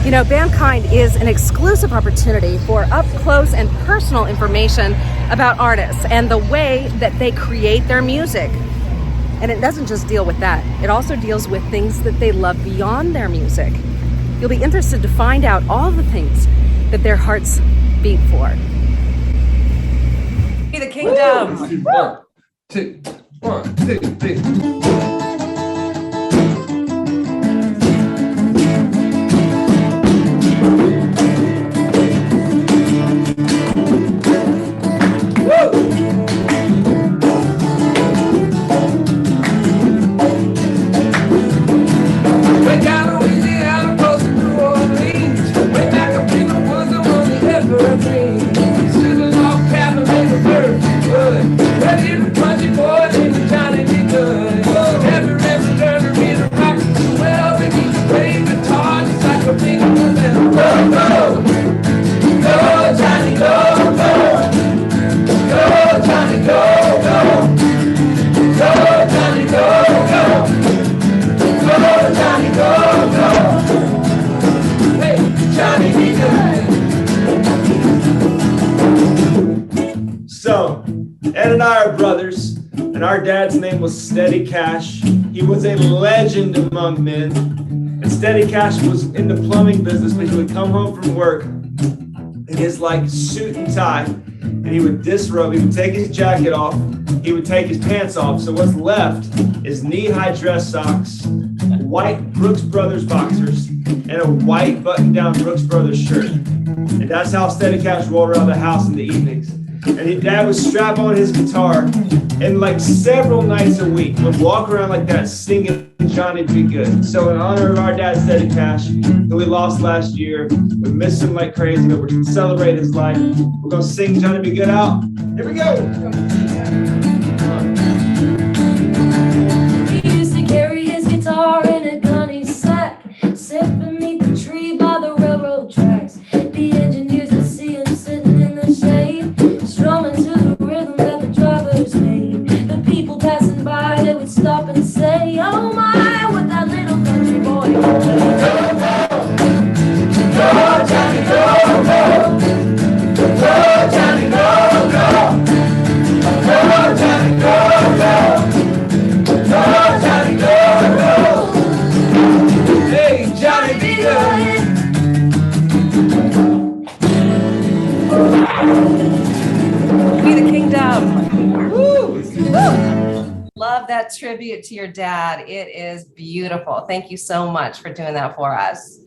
You know, Bandkind is an exclusive opportunity for up-close and personal information about artists and the way that they create their music. And it doesn't just deal with that. It also deals with things that they love beyond their music. You'll be interested to find out all the things that their hearts beat for. Be the kingdom. One, two, three. So, Ed and I are brothers, and our dad's name was Steady Cash. He was a legend among men. And Steady Cash was in the plumbing business, but he would come home from work in his like suit and tie, and he would disrobe, he would take his jacket off, he would take his pants off. So what's left is knee-high dress socks, white Brooks Brothers boxers, and a white button-down Brooks Brothers shirt. And that's how Steady Cash rolled around the house in the evenings. And his dad would strap on his guitar and like several nights a week would walk around like that singing Johnny Be Good. So in honor of our dad, Steady Cash, who we lost last year, we miss him like crazy, but we're going to celebrate his life. We're going to sing Johnny Be Good out. Here we go. He used to carry his guitar in a gunny sack, sit beneath the tree by the railroad tracks. The engineers would see him sitting in the shade, strumming to the rhythm that the drivers made. The people passing by, they would stop and say, oh my, what that little country boy. Go, Johnny, go, go. Go, Johnny, go, go. Go, Johnny, go, go. Go, Johnny, go, go. Hey, Johnny Be Good. Be the kingdom. Woo. Woo. Love that tribute to your dad. It is beautiful. Thank you so much for doing that for us.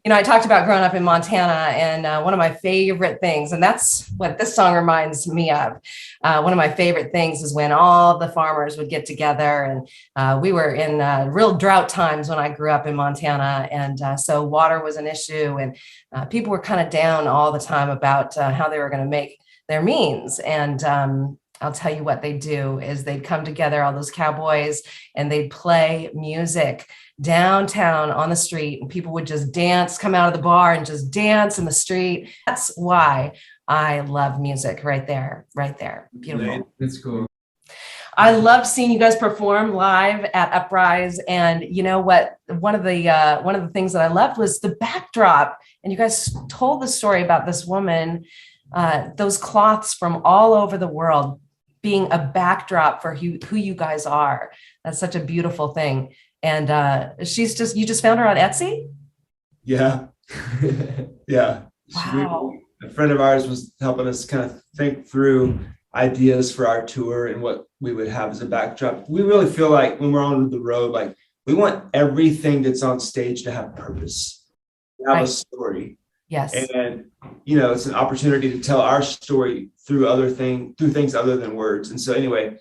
You know, I talked about growing up in Montana, and one of my favorite things, and that's what this song reminds me of. One of my favorite things is when all the farmers would get together, and we were in real drought times when I grew up in Montana. And so water was an issue, and people were kind of down all the time about how they were going to make their means. And I'll tell you what they do is they'd come together, all those cowboys, and they'd play music downtown on the street, and people would just dance, come out of the bar and just dance in the street. That's why I love music right there, right there. Beautiful. That's cool. I love seeing you guys perform live at Uprise. And you know what? One of the things that I loved was the backdrop. And you guys told the story about this woman, those cloths from all over the world being a backdrop for who you guys are. That's such a beautiful thing. And you just found her on Etsy? Yeah. Yeah. Wow. A friend of ours was helping us kind of think through ideas for our tour and what we would have as a backdrop. We really feel like when we're on the road, like we want everything that's on stage to have purpose, to have a story. Yes. And, you know, it's an opportunity to tell our story through things other than words. And so anyway,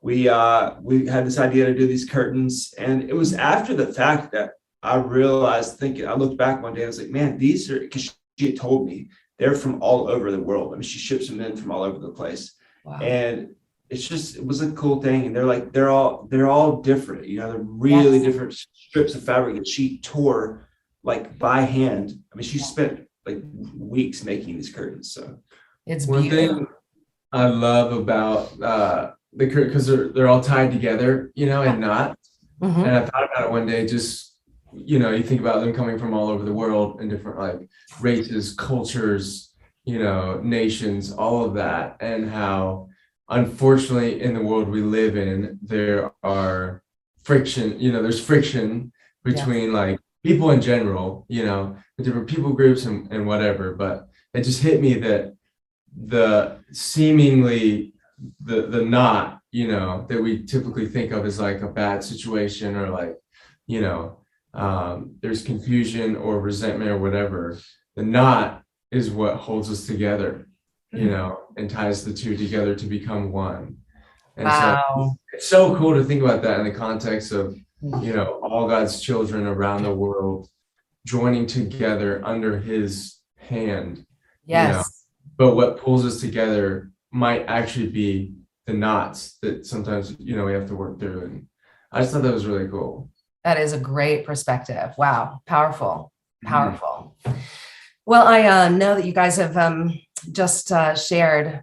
we had this idea to do these curtains, and it was after the fact that I realized, I looked back one day, I was like, man, these are, because she had told me they're from all over the world. I mean, she ships them in from all over the place. Wow. And it was a cool thing. And they're all different, you know, they're really different strips of fabric that she tore like by hand. I mean, she spent like weeks making these curtains. So it's one beautiful. thing I love about the curtain, because they're all tied together, you know, and knots. And I thought about it one day, just you think about them coming from all over the world in different like races, cultures, nations, all of that, and how unfortunately in the world we live in, there are there's friction between like people in general, the different people groups and whatever. But it just hit me that the seemingly the not, that we typically think of as like a bad situation or like, there's confusion or resentment or whatever. The not is what holds us together, and ties the two together to become one. And so it's so cool to think about that in the context of, all God's children around the world joining together under his hand. Yes. But what pulls us together might actually be the knots that sometimes, we have to work through. And I just thought that was really cool. That is a great perspective. Wow. Powerful. Well, I know that you guys have just shared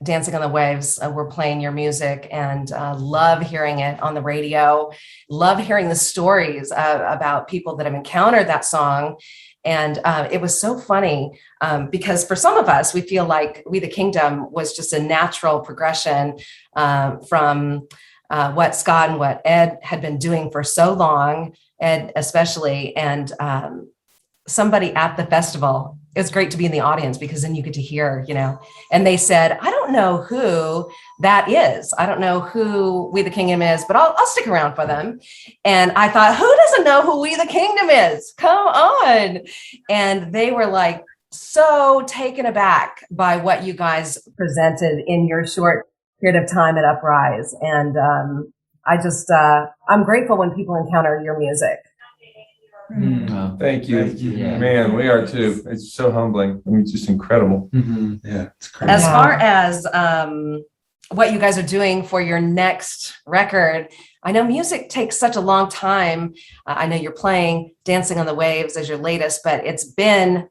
Dancing on the Waves. We're playing your music and love hearing it on the radio. Love hearing the stories about people that have encountered that song. And it was so funny because for some of us, we feel like We the Kingdom was just a natural progression from what Scott and what Ed had been doing for so long, Ed especially, and somebody at the festival. It was great to be in the audience because then you get to hear, and they said, I don't know who that is. I don't know who We the Kingdom is, but I'll stick around for them. And I thought, who doesn't know who We the Kingdom is? Come on. And they were like so taken aback by what you guys presented in your short period of time at Uprise. And I'm grateful when people encounter your music. Thank you. Yeah. Man, we are too. It's so humbling. I mean, it's just incredible. Yeah, it's crazy. As far as what you guys are doing for your next record, I know music takes such a long time. I know you're playing Dancing on the Waves as your latest, but it's been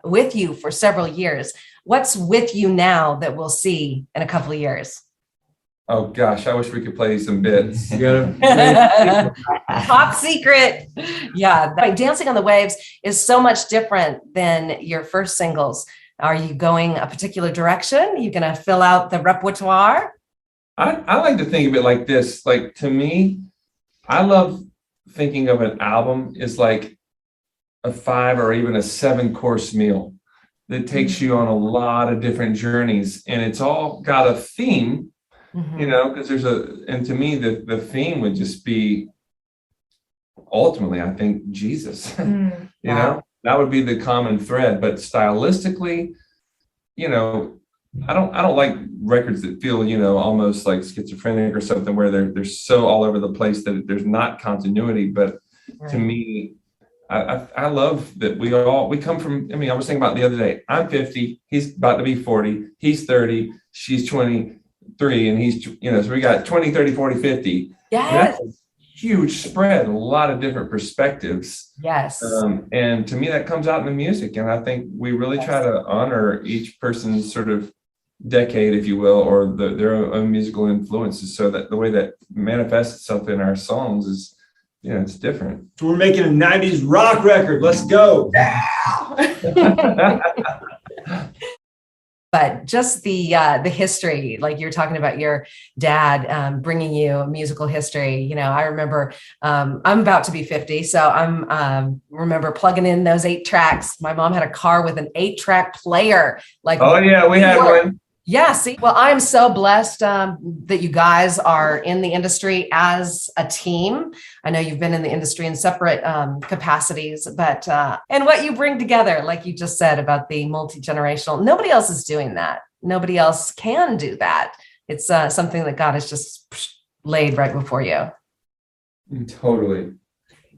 with you for several years. What's with you now that we'll see in a couple of years? Oh gosh, I wish we could play some bits. You gotta Top secret. Yeah. Like Dancing on the Waves is so much different than your first singles. Are you going a particular direction? Are you going to fill out the repertoire? I like to think of it like this. Like, to me, I love thinking of an album as like a 5 or even a 7-course meal that takes you on a lot of different journeys, and it's all got a theme. Because and to me, the theme would just be ultimately, I think, Jesus. That would be the common thread. But stylistically, I don't like records that feel, almost like schizophrenic or something, where they're so all over the place that there's not continuity. But to me, I love that we come from. I mean, I was thinking about the other day. I'm 50. He's about to be 40. He's 30. She's 23, and he's, so we got 20, 30, 40, 50. Yes. Huge spread, a lot of different perspectives. Yes. And to me, that comes out in the music. And I think we really try to honor each person's sort of decade, if you will, or their own musical influences, so that the way that manifests itself in our songs is, it's different. So we're making a 90s rock record. Let's go. But just the history, like you're talking about your dad bringing you a musical history. I remember I'm about to be 50, so I'm remember plugging in those 8 tracks. My mom had a car with an 8-track player. Like, oh yeah, we had one. Yeah. See, well, I'm so blessed that you guys are in the industry as a team. I know you've been in the industry in separate capacities, but and what you bring together, like you just said about the multi-generational, nobody else is doing that. Nobody else can do that. It's something that God has just laid right before you. Totally.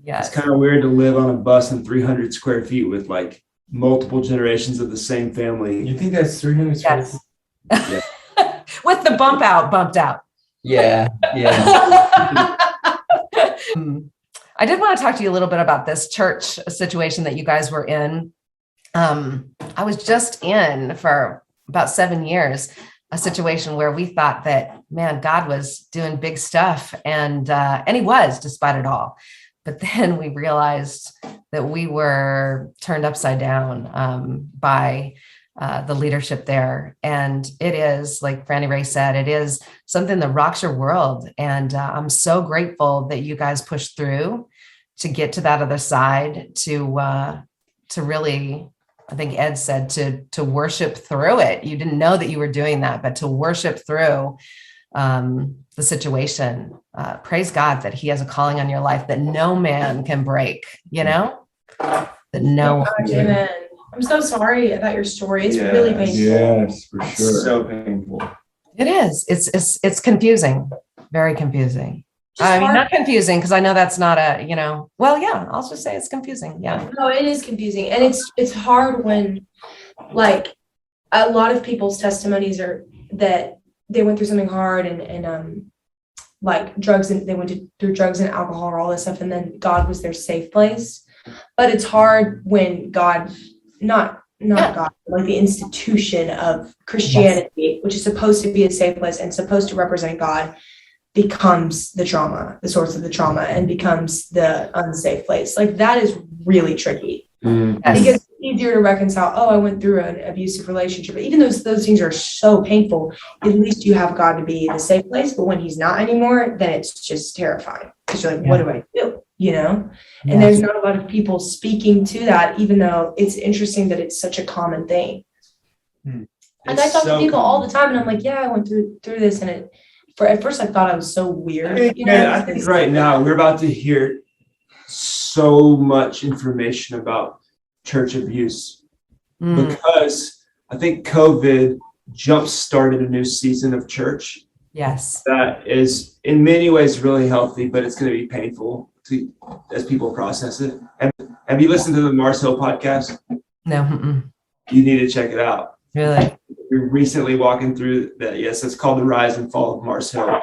Yes. It's kind of weird to live on a bus in 300 square feet with like multiple generations of the same family. You think that's 300 square feet? Yes. With the bumped out. Yeah. I did want to talk to you a little bit about this church situation that you guys were in. I was just in for about 7 years, a situation where we thought that, man, God was doing big stuff, and he was, despite it all. But then we realized that we were turned upside down by the leadership there. And it is, like Franny Ray said, it is something that rocks your world. And I'm so grateful that you guys pushed through to get to that other side, to really, I think Ed said, to worship through it. You didn't know that you were doing that, but to worship through the situation. Praise God that he has a calling on your life that no man can break, that no one can break. Amen. I'm so sorry about your story. It's really painful. Yes, for sure. So painful. It is. It's confusing. Very confusing. Just I mean, hard. not confusing, because I know that's not well, yeah, I'll just say it's confusing. Yeah. No, it is confusing. And it's hard when, like, a lot of people's testimonies are that they went through something hard and like drugs, and they went through drugs and alcohol or all this stuff, and then God was their safe place. But it's hard when God, not God, but like the institution of Christianity, which is supposed to be a safe place and supposed to represent God, becomes the trauma, the source of the trauma, and becomes the unsafe place. Like, that is really tricky. Yes. Because it's easier to reconcile, I went through an abusive relationship. But even though those things are so painful, at least you have God to be the safe place. But when he's not anymore, then it's just terrifying. Because you're like, what do I do? And there's not a lot of people speaking to that, even though it's interesting that it's such a common thing. And I talk to people all the time, and I'm like, I went through this, and at first I thought I was so weird. I think right now we're about to hear so much information about church abuse because I think COVID jump-started a new season of church. Yes. That is in many ways really healthy, but it's going to be painful as people process it. Have you listened to the Mars Hill podcast? No. Mm-mm. You need to check it out. Really? We're recently walking through that. Yes, it's called The Rise and Fall of Mars Hill.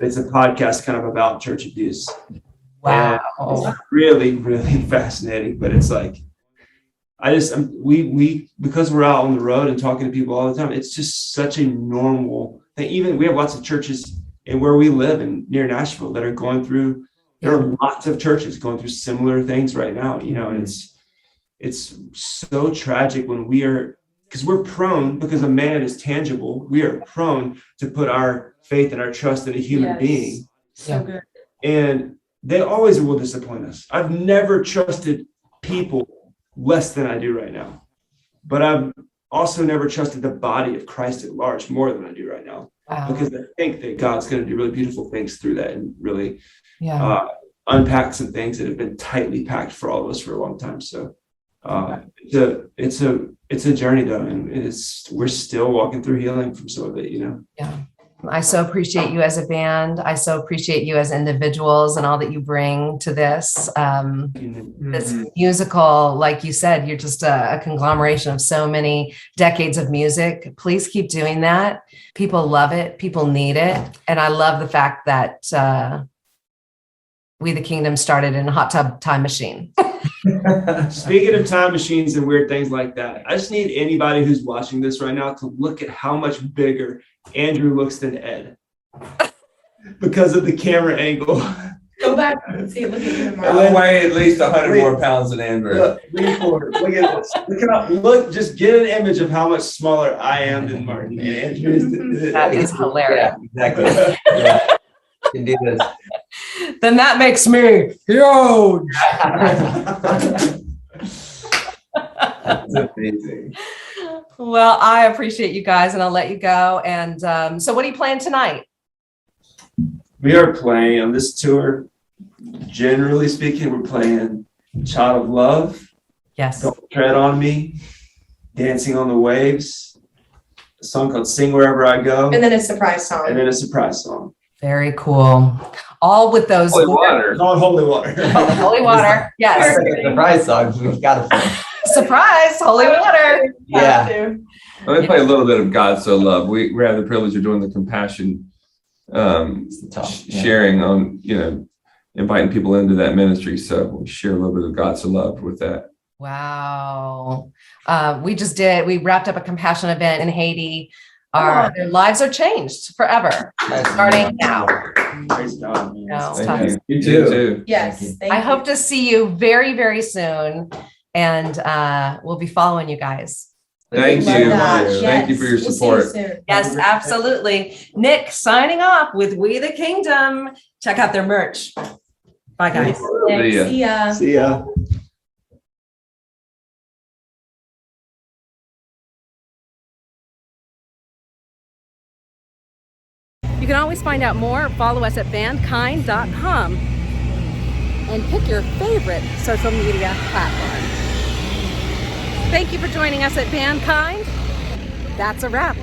It's a podcast kind of about church abuse. Wow. And it's really, really fascinating. But it's like, we because we're out on the road and talking to people all the time, it's just such a normal thing. Even we have lots of churches in where we live and near Nashville that are going through, there are lots of churches going through similar things right now, and it's so tragic when because we're prone, because a man is tangible, we are prone to put our faith and our trust in a human being. So good. And they always will disappoint us. I've never trusted people less than I do right now. But I've also never trusted the body of Christ at large more than I do right now. Wow. Because I think that God's going to do really beautiful things through that and really unpack some things that have been tightly packed for all of us for a long time. So it's a journey though, and we're still walking through healing from some of it, Yeah. I so appreciate you as a band. I so appreciate you as individuals and all that you bring to this. This musical, like you said, you're just a conglomeration of so many decades of music. Please keep doing that. People love it. People need it. And I love the fact that We the Kingdom started in a hot tub time machine. Speaking of time machines and weird things like that, I just need anybody who's watching this right now to look at how much bigger Andrew looks than Ed because of the camera angle. Go back and see. Look at him. I weigh at least 100 more pounds than Andrew. Look at this. Look, just get an image of how much smaller I am than Martin and Andrew is. That is hilarious. Yeah, exactly. Yeah. You can do this. Then that makes me huge. That's amazing. Well, I appreciate you guys, and I'll let you go. And so what are you playing tonight? We are playing on this tour, generally speaking, we're playing Child of Love, Yes. Don't Tread on Me, Dancing on the Waves, a song called Sing Wherever I Go, And then a surprise song. and then a surprise song. Very cool. All with those Holy water. Called Holy Water. Holy water. Yes. Surprise songs. We've got to. Surprise. Holy water. Yeah. Let me play a little bit of God So Loved. We have the privilege of doing the compassion sharing on, inviting people into that ministry. So we share a little bit of God So Loved with that. Wow. We wrapped up a compassion event in Haiti their lives are changed forever, starting now. Praise God, man. No, it's Thank tough. you. You too. Yes. Thank you. Thank I you. hope to see you very, very soon. And we'll be following you guys. Thank Love you. that. Thank you for your Yes. We'll see support. you soon. Yes, absolutely. Nick signing off with We the Kingdom. Check out their merch. Bye, guys. See ya. See ya. See ya. You can always find out more. Follow us at bandkind.com and pick your favorite social media platform. Thank you for joining us at Bandkind. That's a wrap.